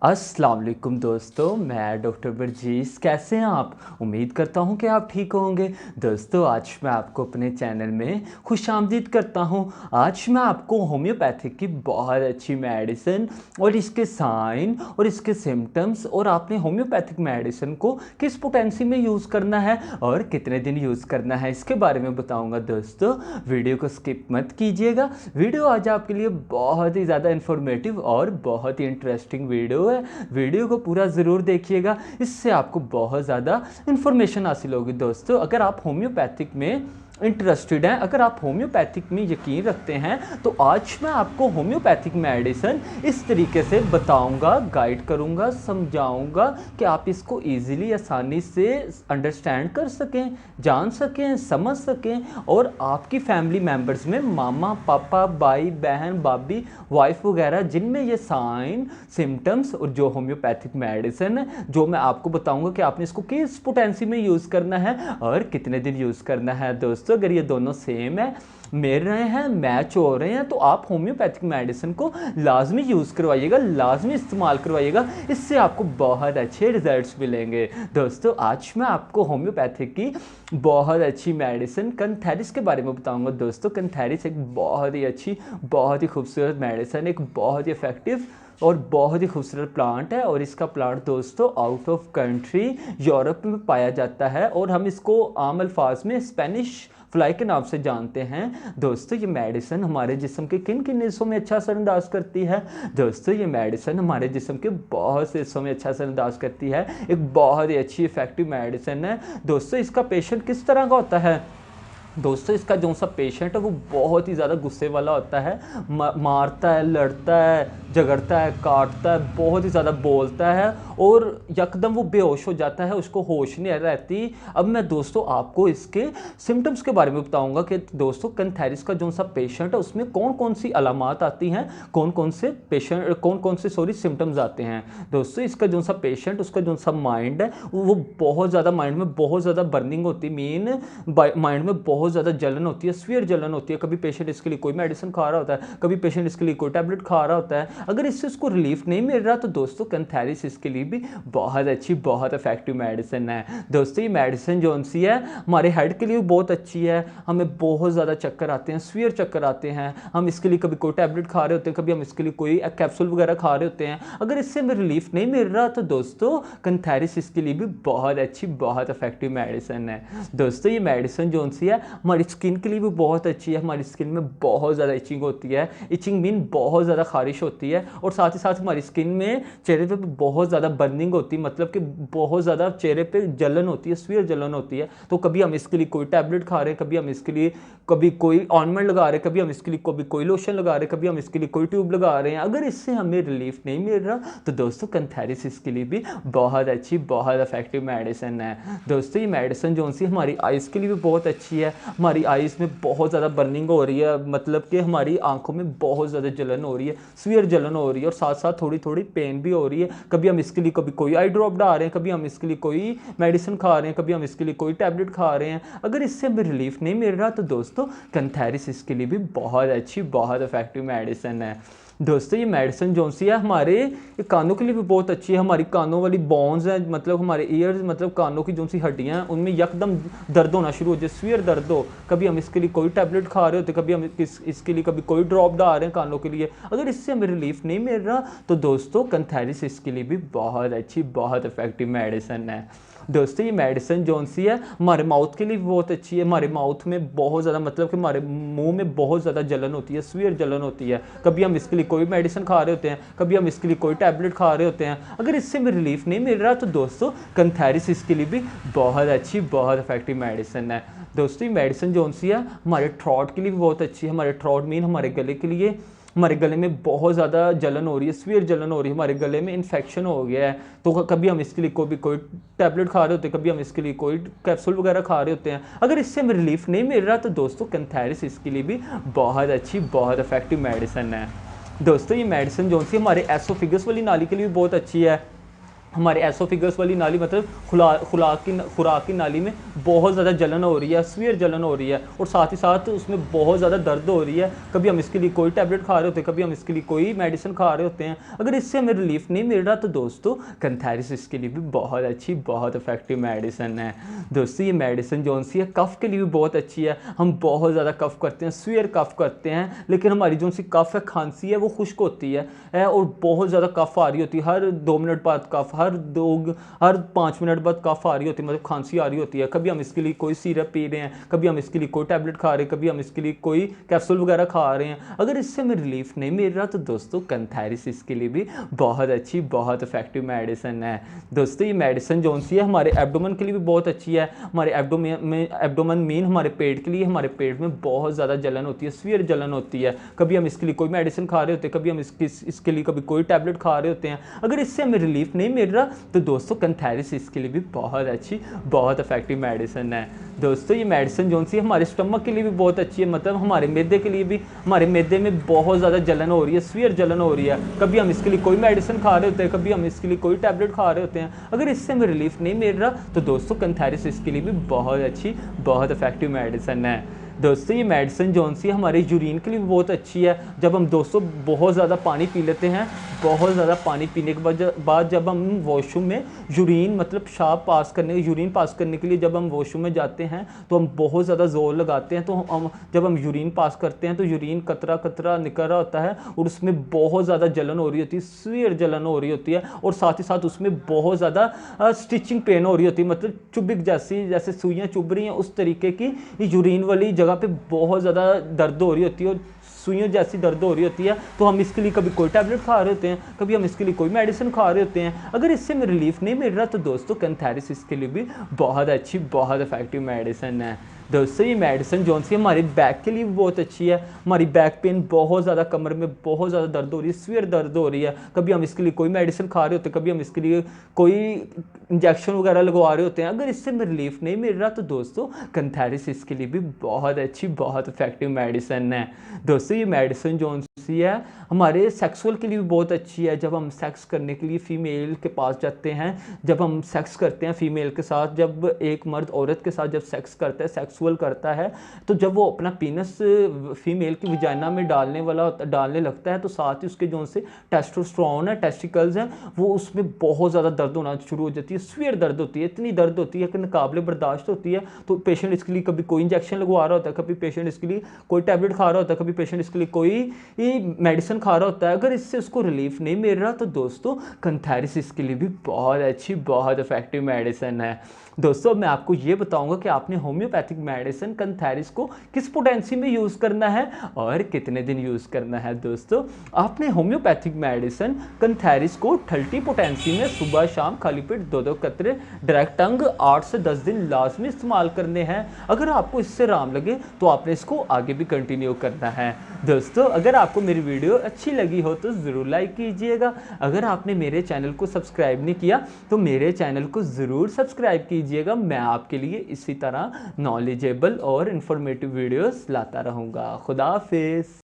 अस्सलाम वालेकुम दोस्तों, मैं डॉक्टर बरजीस। कैसे हैं आप? उम्मीद करता हूं कि आप ठीक होंगे। दोस्तों, आज मैं आपको अपने चैनल में खुशामदीद करता हूं। आज मैं आपको होम्योपैथिक की बहुत अच्छी मेडिसिन और इसके साइन और इसके सिम्टम्स और आपने होम्योपैथिक मेडिसिन को किस पोटेंसी में यूज़ करना है और कितने दिन यूज़ करना है, इसके बारे में बताऊँगा। दोस्तों, वीडियो को स्किप मत कीजिएगा। वीडियो आज आपके लिए बहुत ही ज़्यादा इन्फॉर्मेटिव और बहुत ही इंटरेस्टिंग वीडियो है। वीडियो को पूरा ज़रूर देखिएगा, इससे आपको बहुत ज़्यादा इन्फॉर्मेशन हासिल होगी। दोस्तों, अगर आप होम्योपैथिक में इंटरेस्टेड हैं, अगर आप होम्योपैथिक में यकीन रखते हैं, तो आज मैं आपको होम्योपैथिक मेडिसिन इस तरीके से बताऊंगा, गाइड करूंगा, समझाऊंगा कि आप इसको इजीली, आसानी से अंडरस्टैंड कर सकें, जान सकें, समझ सकें और आपकी फैमिली मेम्बर्स में मामा, पापा, भाई, बहन, भाभी, वाइफ वगैरह जिनमें ये साइन, सिम्टम्स और जो होम्योपैथिक मेडिसिन है, जो मैं आपको बताऊंगा कि आपने इसको किस पोटेंसी में यूज़ करना है और कितने दिन यूज़ करना है। दोस्तों, अगर ये दोनों सेम है, मिल रहे हैं, मैच हो रहे हैं, तो आप होम्योपैथिक मेडिसिन को लाजमी यूज़ करवाइएगा, लाजमी इस्तेमाल करवाइएगा। इससे आपको बहुत अच्छे रिजल्ट्स मिलेंगे। दोस्तों, आज मैं आपको होम्योपैथिक की बहुत अच्छी मेडिसिन कंथेरिस के बारे में बताऊंगा। दोस्तों, कंथेरिस एक बहुत ही अच्छी, बहुत ही खूबसूरत मेडिसिन, एक बहुत ही इफेक्टिव और बहुत ही खूबसूरत प्लांट है। और इसका प्लांट दोस्तों आउट ऑफ कंट्री यूरोप में पाया जाता है और हम इसको आम अल्फाज में स्पेनिश फ्लाई के नाम से जानते हैं। दोस्तों, ये मेडिसिन हमारे जिस्म के किन किन हिस्सों में अच्छा असरअंदाज करती है? दोस्तों, ये मेडिसिन हमारे जिस्म के बहुत से हिस्सों में अच्छा असरअंदाज करती है। एक बहुत ही अच्छी इफेक्टिव मेडिसिन है। दोस्तों, इसका पेशेंट किस तरह का होता है? दोस्तों, इसका जो सा पेशेंट है वो बहुत ही ज़्यादा गुस्से वाला होता है, मारता है, लड़ता है, झगड़ता है, काटता है, बहुत ही ज़्यादा बोलता है और यकदम वो बेहोश हो जाता है, उसको होश नहीं रहती। अब मैं दोस्तों आपको इसके सिम्टम्स के बारे में बताऊंगा कि दोस्तों कंथेरिस का जो सा पेशेंट है उसमें कौन कौन सी अलामात आती हैं, कौन कौन से सिम्टम्स आते हैं। दोस्तों, इसका जो सा पेशेंट, उसका जो सा माइंड है वो बहुत ज़्यादा, माइंड में बहुत ज़्यादा बर्निंग होती है, मेन माइंड में बहुत ज़्यादा जलन होती है, सीवियर जलन होती है। कभी पेशेंट इसके लिए कोई मेडिसिन खा रहा होता है, कभी पेशेंट इसके लिए कोई टैबलेट खा रहा होता है। अगर इससे उसको रिलीफ नहीं मिल रहा, तो दोस्तों कंथेरिस इसके लिए भी बहुत अच्छी, बहुत इफेक्टिव मेडिसिन है। दोस्तों, ये मेडिसिन जो सी है हमारे हेड के लिए बहुत अच्छी है। हमें बहुत ज़्यादा चक्कर आते हैं, सीवियर चक्कर आते हैं, हम इसके लिए कभी कोई टैबलेट खा रहे होते हैं, कभी हम इसके लिए कोई कैप्सूल वगैरह खा रहे होते हैं। अगर इससे हमें रिलीफ नहीं मिल रहा, तो दोस्तों कंथेरिस इसके लिए भी बहुत अच्छी, बहुत इफेक्टिव मेडिसिन है। दोस्तों, ये मेडिसिन जो सी है हमारी स्किन के लिए भी बहुत अच्छी है। हमारी स्किन में बहुत ज़्यादा इचिंग होती है, इचिंग मीन बहुत ज़्यादा खारिश होती है और साथ ही साथ हमारी स्किन में चेहरे पे बहुत ज़्यादा बर्निंग होती है, मतलब कि बहुत ज़्यादा चेहरे पे जलन होती है, सीवियर जलन होती है। तो कभी हम इसके लिए कोई टैबलेट खा रहे हैं, कभी हम इसके लिए कभी कोई ऑइंटमेंट लगा रहे हैं, कभी हम इसके लिए कभी कोई लोशन लगा रहे हैं, कभी हम इसके लिए कोई ट्यूब लगा रहे हैं। अगर इससे हमें रिलीफ नहीं मिल रहा, तो दोस्तों कंथेरिस इसके लिए भी बहुत अच्छी, बहुत इफेक्टिव मेडिसिन है। दोस्तों, ये मेडिसिन जो सी हमारी आइज़ के लिए भी बहुत अच्छी है। हमारी आइज़ में बहुत ज़्यादा बर्निंग हो रही है, मतलब कि हमारी आंखों में बहुत ज़्यादा जलन हो रही है, सीवियर जलन हो रही है और साथ साथ थोड़ी थोड़ी पेन भी हो रही है। कभी हम इसके लिए कभी कोई आई ड्रॉप डाल रहे हैं, कभी हम इसके लिए कोई मेडिसिन खा रहे हैं, कभी हम इसके लिए कोई टैबलेट खा रहे हैं। अगर इससे हमें रिलीफ नहीं मिल रहा, तो दोस्तों कंथेरिस इसके लिए भी बहुत अच्छी, बहुत इफेक्टिव मेडिसिन है। दोस्तों, ये मेडिसिन जो सी है हमारे कानों के लिए भी बहुत अच्छी है। हमारी कानों वाली बोन्स हैं, मतलब हमारे ईयर्स, मतलब कानों की जो सी हड्डियाँ हैं, उनमें यकदम दर्द होना शुरू हो जाए, सीवियर दर्द हो। कभी हम इसके लिए कोई टैबलेट खा रहे होते, कभी हम इसके लिए कभी कोई ड्रॉप डाल रहे हैं कानों के लिए। अगर इससे हमें रिलीफ नहीं मिल रहा, तो दोस्तों कंथेरिस इसके लिए भी बहुत अच्छी, बहुत इफेक्टिव मेडिसिन है। दोस्तों, ये मेडिसिन जो सी है हमारे माउथ के लिए भी बहुत अच्छी है। हमारे माउथ में बहुत ज़्यादा, मतलब कि हमारे मुंह में बहुत ज़्यादा जलन होती है, सीवियर जलन होती है। कभी हम इसके लिए कोई मेडिसिन खा रहे होते हैं, कभी हम इसके लिए कोई टैबलेट खा रहे होते हैं। अगर इससे में रिलीफ नहीं मिल रहा, तो दोस्तों कंथेरिस इसके लिए भी बहुत अच्छी, बहुत इफेक्टिव मेडिसिन है। दोस्तों, ये मेडिसिन जो सी है हमारे थ्रोट के लिए भी बहुत अच्छी है। हमारे थ्रोट मीन हमारे गले के लिए, हमारे गले में बहुत ज़्यादा जलन हो रही है, सीवियर जलन हो रही है, हमारे गले में इन्फेक्शन हो गया है, तो कभी हम इसके लिए कोई टैबलेट खा रहे होते हैं, कभी हम इसके लिए कोई कैप्सूल वगैरह खा रहे होते हैं। अगर इससे हमें रिलीफ नहीं मिल रहा, तो दोस्तों कंथेरिस इसके लिए भी बहुत अच्छी, बहुत इफेक्टिव मेडिसिन है। दोस्तों, ये मेडिसिन जो सी हमारे एसोफिगस वाली नाली के लिए भी बहुत अच्छी है। हमारे एसोफिगस वाली नाली मतलब खुराक की नाली में बहुत ज़्यादा जलन हो रही है, सीवियर जलन हो रही है, और साथ ही साथ उसमें बहुत ज़्यादा दर्द हो रही है। कभी हम इसके लिए कोई टैबलेट खा रहे होते हैं, कभी हम इसके लिए कोई मेडिसिन खा रहे होते हैं। अगर इससे हमें रिलीफ नहीं मिल रहा तो दोस्तों कैंथेरिस इसके लिए भी बहुत अच्छी, बहुत इफेक्टिव मेडिसिन है। दोस्तों ये मेडिसिन जो सी है कफ़ के लिए भी बहुत अच्छी है। हम बहुत ज़्यादा कफ़ करते हैं, सीवियर कफ़ करते हैं, लेकिन हमारी जो सी कफ़ है, खांसी है, वो खुश्क होती है और बहुत ज़्यादा कफ़ आ रही होती है। हर 2 मिनट बाद कफ़, हर 5 मिनट बाद कफ़ आ रही होती है, मतलब खांसी आ रही होती है। कभी हम इसके लिए कोई सिरप पी रहे हैं, कभी हम इसके लिए कोई टैबलेट खा रहे हैं, कभी हम इसके लिए कोई कैप्सूल वगैरह खा रहे हैं। अगर इससे हमें रिलीफ नहीं मिल रहा तो दोस्तों कैंथेरिस इसके लिए भी बहुत अच्छी, बहुत इफेक्टिव मेडिसिन है। दोस्तों ये मेडिसिन जो सी है हमारे एब्डोमेन के लिए भी बहुत अच्छी है। हमारे एब्डोमेन मीन हमारे पेट के लिए, हमारे पेट में बहुत ज़्यादा जलन होती है, सीवियर जलन होती है। कभी हम इसके लिए कोई मेडिसिन खा रहे होते हैं, कभी हम इसके लिए कभी कोई टैबलेट खा रहे होते हैं। अगर इससे हमें रिलीफ नहीं मिल रहा तो दोस्तों कैंथेरिस इसके लिए भी बहुत अच्छी, बहुत इफेक्टिव मेडिसिन है। दोस्तों ये मेडिसिन जो सी हमारे स्टमक के लिए भी बहुत अच्छी है, मतलब हमारे मैदे के लिए भी। हमारे मैदे में बहुत ज़्यादा जलन हो रही है, सीवियर जलन हो रही है, कभी हम इसके लिए कोई मेडिसिन खा रहे होते हैं, कभी हम इसके लिए कोई टैबलेट खा रहे होते हैं। अगर इससे हमें रिलीफ नहीं मिल रहा तो दोस्तों कैंथेरिस इसके लिए भी बहुत अच्छी, बहुत इफेक्टिव मेडिसिन है। दोस्तों ये मेडिसिन जो सी हमारे यूरिन के लिए भी बहुत अच्छी है। जब हम दोस्तों बहुत ज़्यादा पानी पी लेते हैं, बहुत ज़्यादा पानी पीने के बाद जब हम वॉशरूम में यूरिन मतलब यूरिन पास करने के लिए जब हम वॉशरूम में जाते हैं तो हम बहुत ज़्यादा ज़ोर लगाते हैं। तो जब हम यूरिन पास करते हैं तो यूरिन कतरा कतरा निकल रहा होता है और उसमें बहुत ज़्यादा जलन हो रही होती है, सीवियर जलन हो रही होती है, और साथ ही साथ उसमें बहुत ज़्यादा स्टिचिंग पेन हो रही होती है, मतलब चुभिक जैसे सुइयाँ चुभ रही हैं उस तरीके की यूरिन वाली जगह पे बहुत ज़्यादा दर्द हो रही होती है और सुइयों जैसी दर्द हो रही होती है। तो हम इसके लिए कभी कोई टैबलेट खा रहे होते हैं, कभी हम इसके लिए कोई मेडिसिन खा रहे होते हैं। अगर इससे में रिलीफ नहीं मिल रहा तो दोस्तों कैंथेरिस इसके लिए भी बहुत अच्छी, बहुत इफेक्टिव मेडिसिन है। दोस्तों ये मेडिसिन जो सी हमारे बैक के लिए भी बहुत अच्छी है। हमारी बैक पेन बहुत ज़्यादा, कमर में बहुत ज़्यादा दर्द हो रही है, सीवियर दर्द हो रही है, कभी हम इसके लिए कोई मेडिसिन खा रहे होते हैं, कभी हम इसके लिए कोई इंजेक्शन वगैरह लगवा रहे होते हैं। अगर इससे में रिलीफ नहीं मिल रहा तो दोस्तों कैंथेरिस इसके लिए भी बहुत अच्छी, बहुत इफेक्टिव मेडिसिन है। दोस्तों ये मेडिसिन जो सी है हमारे सेक्सुअल के लिए भी बहुत अच्छी है। जब हम सेक्स करने के लिए फीमेल के पास जाते हैं, जब हम सेक्स करते हैं फीमेल के साथ, जब एक मर्द औरत के साथ जब सेक्स करता है, सेक्सुअल करता है, तो जब वो अपना पीनस फीमेल की विजाइना में डालने लगता है तो साथ ही उसके जो से टेस्टोस्टेरोन है, टेस्टिकल्स हैं, वो उसमें बहुत ज़्यादा दर्द होना शुरू हो जाती है, सीवियर दर्द होती है, इतनी दर्द होती है कि नाकाबिले बर्दाश्त होती है। तो पेशेंट इसके लिए कभी कोई इंजेक्शन लगवा रहा होता है, कभी पेशेंट इसके लिए कोई टैबलेट खा रहा होता है, कभी पेशेंट इसके लिए कोई मेडिसिन खा रहा होता है। अगर इससे उसको रिलीफ नहीं मिल रहा तो दोस्तों कैंथेरिस इसके लिए भी बहुत अच्छी, बहुत इफेक्टिव मेडिसिन है। दोस्तों मैं आपको ये बताऊंगा कि आपने होम्योपैथिक मेडिसिन कैंथेरिस को किस पोटेंसी में यूज़ करना है और कितने दिन यूज़ करना है। दोस्तों आपने होम्योपैथिक मेडिसिन कैंथेरिस को 30 पोटेंसी में सुबह शाम खाली पेट 2-2 कतरे डायरेक्ट टंग 8 से 10 दिन लाजमी इस्तेमाल करने हैं। अगर आपको इससे आराम लगे तो आपने इसको आगे भी कंटिन्यू करना है। दोस्तों अगर आपको मेरी वीडियो अच्छी लगी हो तो ज़रूर लाइक कीजिएगा। अगर आपने मेरे चैनल को सब्सक्राइब नहीं किया तो मेरे चैनल को ज़रूर सब्सक्राइब कीजिएगा। मैं आपके लिए इसी तरह नॉलेजेबल और इन्फॉर्मेटिव वीडियोस लाता रहूँगा। खुदा हाफिज़।